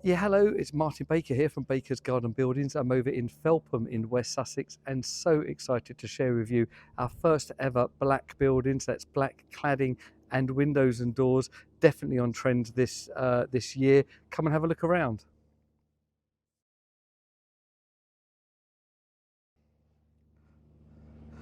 Yeah, hello, it's Martin Baker here from Baker's Garden Buildings. I'm over in Felpham in West Sussex and so excited to share with you our first ever black buildings. That's black cladding and windows and doors, definitely on trend this year. Come and have a look around.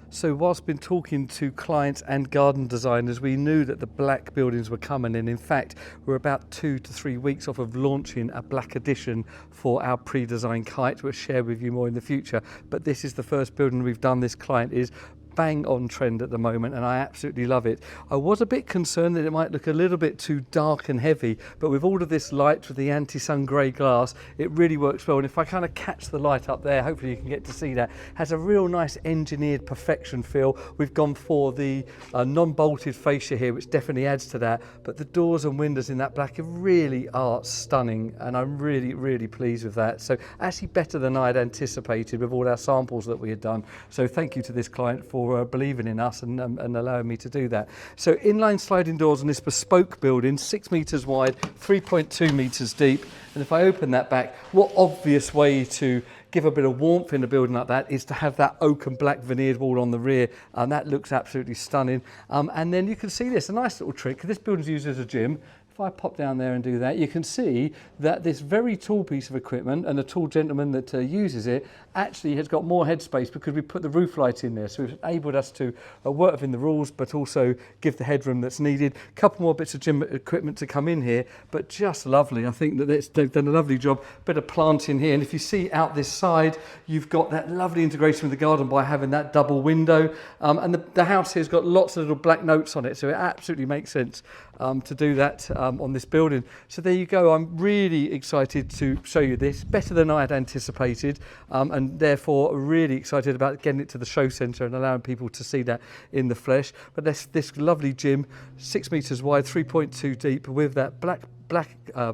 So whilst been talking to clients and garden designers, we knew that the black buildings were coming, and in fact we're about 2 to 3 weeks off of launching a black edition for our pre-designed kite. We'll share with you more in the future, but this is the first building we've done. This client is bang on trend at the moment and I absolutely love it. I was a bit concerned that it might look a little bit too dark and heavy, but with all of this light with the anti-sun grey glass, it really works well. And if I kind of catch the light up there, hopefully you can get to see that, has a real nice engineered perfection feel. We've gone for the non-bolted fascia here, which definitely adds to that, but the doors and windows in that black really are stunning and I'm really pleased with that. So actually better than I'd anticipated with all our samples that we had done. So thank you to this client for believing in us and allowing me to do that. So inline sliding doors on this bespoke building, 6 metres wide, 3.2 metres deep. And if I open that back, what obvious way to give a bit of warmth in a building like that is to have that oak and black veneered wall on the rear, and that looks absolutely stunning. And then you can see this, a nice little trick. This building's used as a gym. If I pop down there and do that, you can see that this very tall piece of equipment and the tall gentleman that uses it actually has got more headspace because we put the roof light in there. So it's enabled us to work within the rules, but also give the headroom that's needed. A couple more bits of gym equipment to come in here, but just lovely. I think that they've done a lovely job. Bit of planting here. And if you see out this side, you've got that lovely integration with the garden by having that double window. And the house here's got lots of little black notes on it. So it absolutely makes sense to do that on this building. So there you go. I'm really excited to show you this, better than I had anticipated, and therefore really excited about getting it to the show centre and allowing people to see that in the flesh. But this lovely gym, 6 metres wide, 3.2 deep, with that black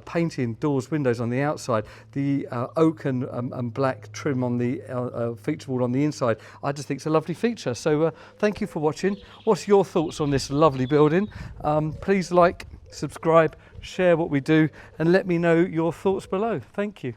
painting doors, windows on the outside, the oak and black trim on the feature wall on the inside. I just think it's a lovely feature. So thank you for watching. What's your thoughts on this lovely building? Please like, subscribe, share what we do, and let me know your thoughts below. Thank you.